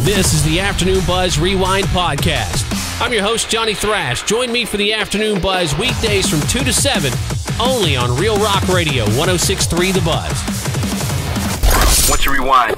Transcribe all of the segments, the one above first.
This is the Afternoon Buzz Rewind Podcast. I'm your host, Johnny Thrash. Join me for the Afternoon Buzz weekdays from 2 to 7, only on Real Rock Radio, 106.3 The Buzz. What's your rewind?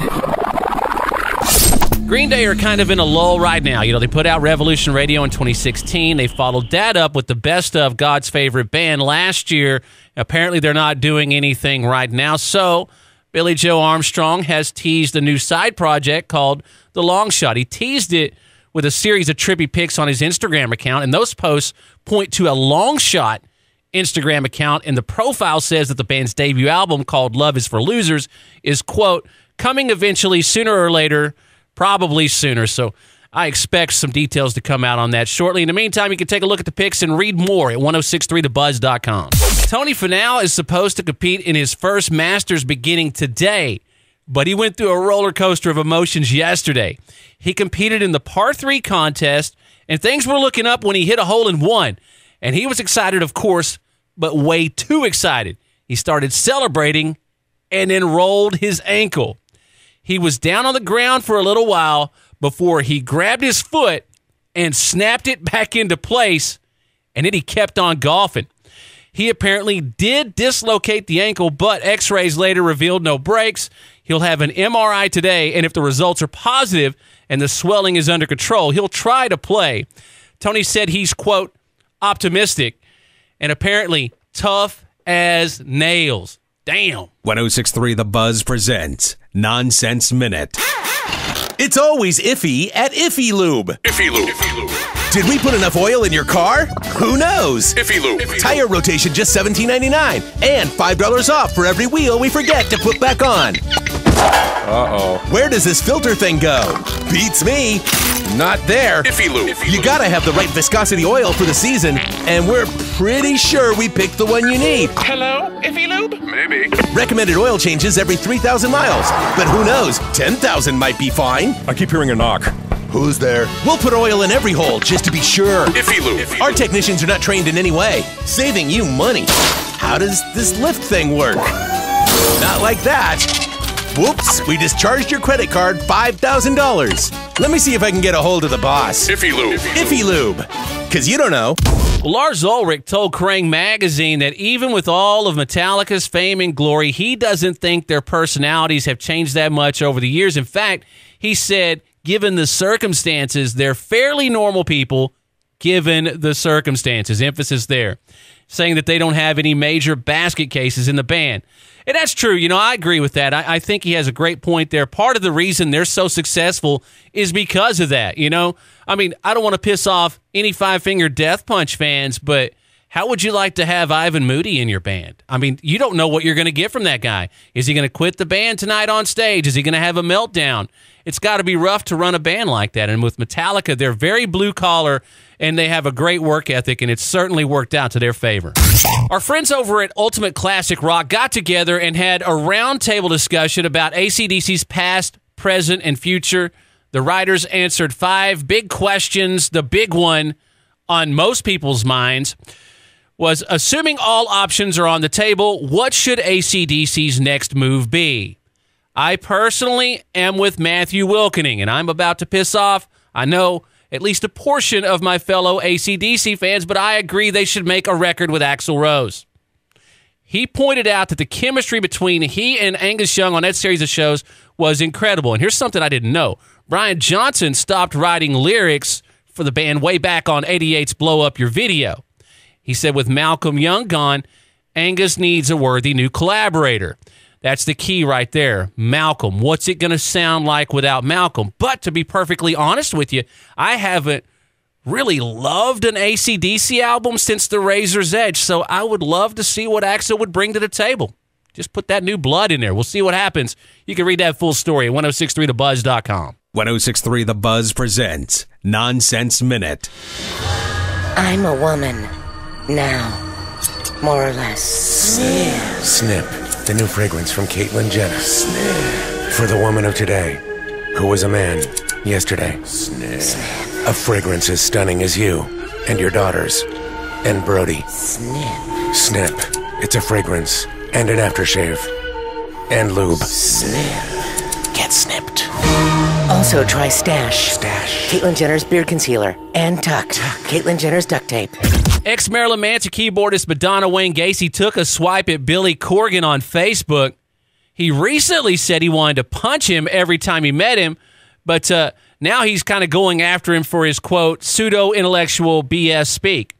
Green Day are kind of in a lull right now. You know, they put out Revolution Radio in 2016. They followed that up with the Best of God's Favorite Band last year. Apparently, they're not doing anything right now. So, Billie Joe Armstrong has teased a new side project called The Longshot. He teased it with a series of trippy pics on his Instagram account, and those posts point to a Longshot Instagram account, and the profile says that the band's debut album, called Love is for Losers, is, quote, coming eventually, sooner or later, probably sooner. So I expect some details to come out on that shortly. In the meantime, you can take a look at the pics and read more at 1063thebuzz.com. Tony Finau is supposed to compete in his first Masters beginning today, but he went through a roller coaster of emotions yesterday. He competed in the par 3 contest, and things were looking up when he hit a hole-in-one. And he was excited, of course, but way too excited. He started celebrating and then rolled his ankle. He was down on the ground for a little while before he grabbed his foot and snapped it back into place, and then he kept on golfing. He apparently did dislocate the ankle, but x-rays later revealed no breaks. He'll have an MRI today, and if the results are positive and the swelling is under control, he'll try to play. Tony said he's, quote, optimistic and apparently tough as nails. Damn. 106.3 The Buzz presents Nonsense Minute. It's always iffy at Iffy Lube. Iffy Lube. Iffy Lube. Did we put enough oil in your car? Who knows? Iffy Lube. Tire rotation just $17.99 and $5 off for every wheel we forget to put back on. Uh-oh. Where does this filter thing go? Beats me. Not there. Iffy Lube. You gotta have the right viscosity oil for the season, and we're pretty sure we picked the one you need. Hello, Iffy Lube? Maybe. Recommended oil changes every 3,000 miles. But who knows? 10,000 might be fine. I keep hearing a knock. Who's there? We'll put oil in every hole just to be sure. Iffy Lube. Our technicians are not trained in any way, saving you money. How does this lift thing work? Not like that. Whoops, we discharged your credit card $5,000. Let me see if I can get a hold of the boss. Iffy Lube. Iffy Lube. Because you don't know. Well, Lars Ulrich told Kerrang! Magazine that even with all of Metallica's fame and glory, he doesn't think their personalities have changed that much over the years. In fact, he said, given the circumstances, they're fairly normal people, given the circumstances. Emphasis there. Saying that they don't have any major basket cases in the band. And that's true. You know, I agree with that. I think he has a great point there. Part of the reason they're so successful is because of that, you know? I mean, I don't want to piss off any Five Finger Death Punch fans, but how would you like to have Ivan Moody in your band? I mean, you don't know what you're going to get from that guy. Is he going to quit the band tonight on stage? Is he going to have a meltdown? It's got to be rough to run a band like that. And with Metallica, they're very blue-collar, and they have a great work ethic, and it's certainly worked out to their favor. Our friends over at Ultimate Classic Rock got together and had a roundtable discussion about ACDC's past, present, and future. The writers answered 5 big questions. The big one on most people's minds was, assuming all options are on the table, what should ACDC's next move be? I personally am with Matthew Wilkening, and I'm about to piss off, I know, at least a portion of my fellow AC/DC fans, but I agree they should make a record with Axl Rose. He pointed out that the chemistry between he and Angus Young on that series of shows was incredible. And here's something I didn't know. Brian Johnson stopped writing lyrics for the band way back on 88's Blow Up Your Video. He said with Malcolm Young gone, Angus needs a worthy new collaborator. That's the key right there. Malcolm. What's it going to sound like without Malcolm? But to be perfectly honest with you, I haven't really loved an AC/DC album since The Razor's Edge, so I would love to see what Axl would bring to the table. Just put that new blood in there. We'll see what happens. You can read that full story at 1063thebuzz.com. 106.3 The Buzz presents Nonsense Minute. I'm a woman now, more or less. Snip, the new fragrance from Caitlyn Jenner. Snip. For the woman of today, who was a man yesterday. Snip. A fragrance as stunning as you and your daughters and Brody. Snip. Snip. It's a fragrance and an aftershave and lube. Snip. Get snipped. Also try Stash. Caitlyn Jenner's beard concealer. And Tuck. Caitlyn Jenner's duct tape. Ex-Marilyn Manson keyboardist Madonna Wayne Gacy took a swipe at Billy Corgan on Facebook. He recently said he wanted to punch him every time he met him, but now he's kind of going after him for his, quote, pseudo-intellectual BS speak.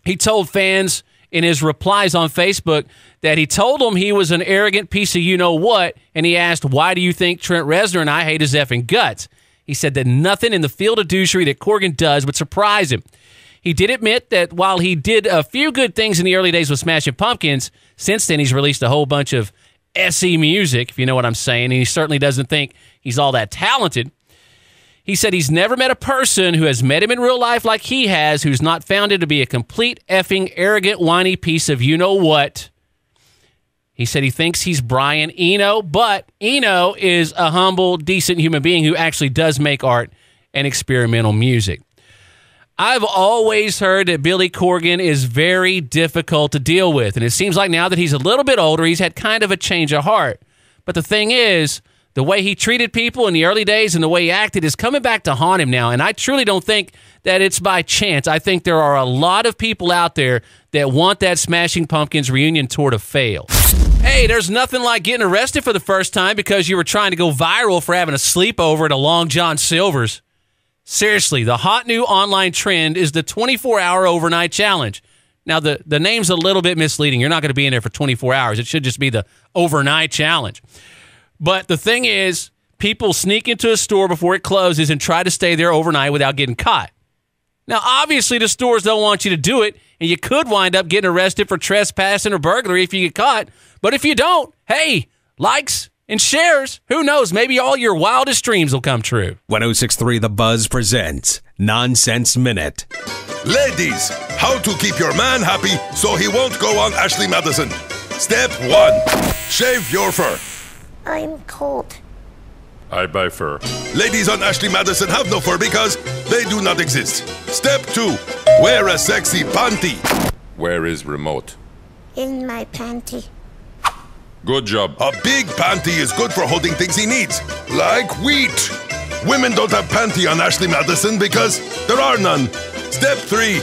He told fans in his replies on Facebook that he told them he was an arrogant piece of you-know-what, and he asked, why do you think Trent Reznor and I hate his effing guts? He said that nothing in the field of douchery that Corgan does would surprise him. He did admit that while he did a few good things in the early days with Smashing Pumpkins, since then he's released a whole bunch of SE music, if you know what I'm saying, and he certainly doesn't think he's all that talented. He said he's never met a person who has met him in real life like he has, who's not found him to be a complete effing arrogant, whiny piece of you-know-what. He said he thinks he's Brian Eno, but Eno is a humble, decent human being who actually does make art and experimental music. I've always heard that Billy Corgan is very difficult to deal with, and it seems like now that he's a little bit older, he's had kind of a change of heart. But the thing is, the way he treated people in the early days and the way he acted is coming back to haunt him now, and I truly don't think that it's by chance. I think there are a lot of people out there that want that Smashing Pumpkins reunion tour to fail. Hey, there's nothing like getting arrested for the first time because you were trying to go viral for having a sleepover at a Long John Silver's. Seriously, the hot new online trend is the 24-hour overnight challenge. Now, the name's a little bit misleading. You're not going to be in there for 24 hours. It should just be the overnight challenge. But the thing is, people sneak into a store before it closes and try to stay there overnight without getting caught. Now, obviously, the stores don't want you to do it, and you could wind up getting arrested for trespassing or burglary if you get caught. But if you don't, hey, likes and shares, who knows, maybe all your wildest dreams will come true. 106.3 The Buzz presents Nonsense Minute. Ladies, how to keep your man happy so he won't go on Ashley Madison. Step 1. Shave your fur. I'm cold. I buy fur. Ladies on Ashley Madison have no fur because they do not exist. Step 2. Wear a sexy panty. Where is remote? In my panty. Good job. A big panty is good for holding things he needs, like wheat. Women don't have panty on Ashley Madison because there are none. Step 3.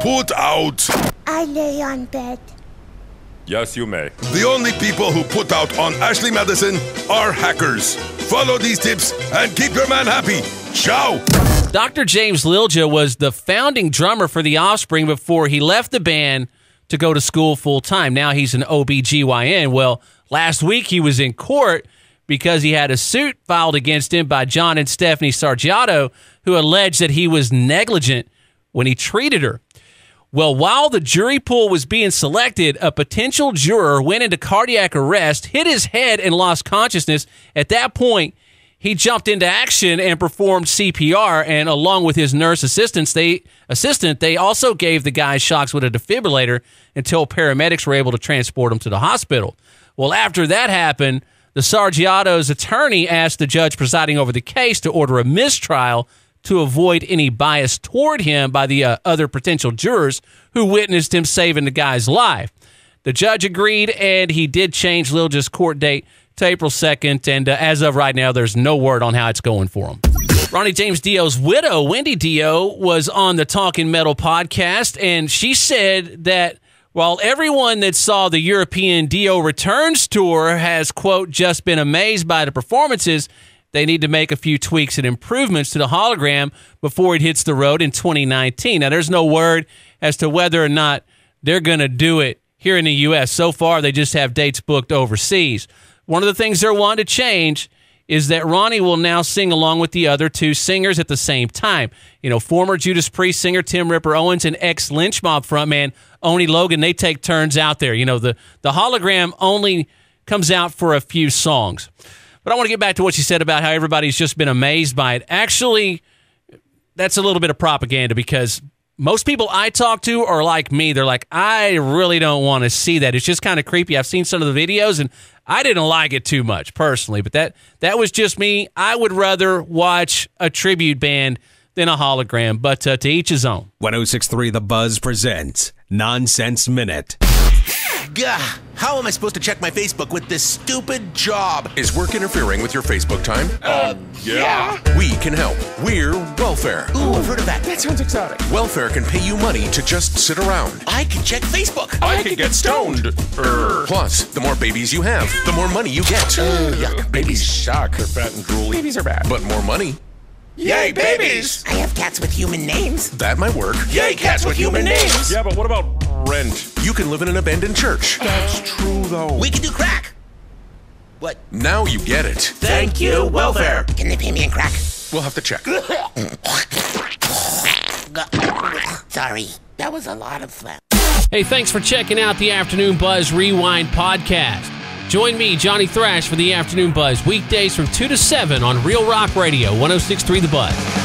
Put out. I lay on bed. Yes, you may. The only people who put out on Ashley Madison are hackers. Follow these tips and keep your man happy. Ciao. Dr. James Lilja was the founding drummer for the Offspring before he left the band to go to school full-time. Now he's an OBGYN. Well, last week he was in court because he had a suit filed against him by John and Stephanie Sargiato, who alleged that he was negligent when he treated her. Well, while the jury pool was being selected, a potential juror went into cardiac arrest, hit his head, and lost consciousness. At that point, he jumped into action and performed CPR, and along with his nurse assistant, they also gave the guy shocks with a defibrillator until paramedics were able to transport him to the hospital. Well, after that happened, the Sargiato's attorney asked the judge presiding over the case to order a mistrial to avoid any bias toward him by the other potential jurors who witnessed him saving the guy's life. The judge agreed, and he did change Lilja's court date to April 2nd, and as of right now, there's no word on how it's going for him. Ronnie James Dio's widow, Wendy Dio, was on the Talking Metal podcast, and she said that while everyone that saw the European Dio Returns tour has, quote, just been amazed by the performances, they need to make a few tweaks and improvements to the hologram before it hits the road in 2019. Now, there's no word as to whether or not they're going to do it here in the U.S. So far, they just have dates booked overseas. One of the things they're wanting to change is that Ronnie will now sing along with the other two singers at the same time. You know, former Judas Priest singer Tim Ripper Owens and ex-Lynch Mob frontman Oni Logan, they take turns out there. You know, the hologram only comes out for a few songs. But I want to get back to what she said about how everybody's just been amazed by it. Actually, that's a little bit of propaganda because most people I talk to are like me. They're like, I really don't want to see that. It's just kind of creepy. I've seen some of the videos, and I didn't like it too much personally. But that was just me. I would rather watch a tribute band than a hologram. But to each his own. 106.3 The Buzz presents Nonsense Minute. Gah! How am I supposed to check my Facebook with this stupid job? Is work interfering with your Facebook time? Yeah. We can help. We're Welfare. Ooh, I've heard of that. That sounds exotic. Welfare can pay you money to just sit around. I can check Facebook. I could get stoned. Plus, the more babies you have, the more money you get. Yuck. Babies suck. They're fat and drooly. Babies are bad. But more money, Yay, babies! I have cats with human names. that might work. Yay, cats with human names! Yeah, but what about rent? You can live in an abandoned church. That's true, though. We can do crack. What? Now you get it. Thank you, Welfare. Can they pay me in crack? We'll have to check. Sorry, that was a lot of fun. Hey, thanks for checking out the Afternoon Buzz Rewind podcast. Join me, Johnny Thrash, for the Afternoon Buzz, weekdays from 2 to 7 on Real Rock Radio, 106.3 The Buzz.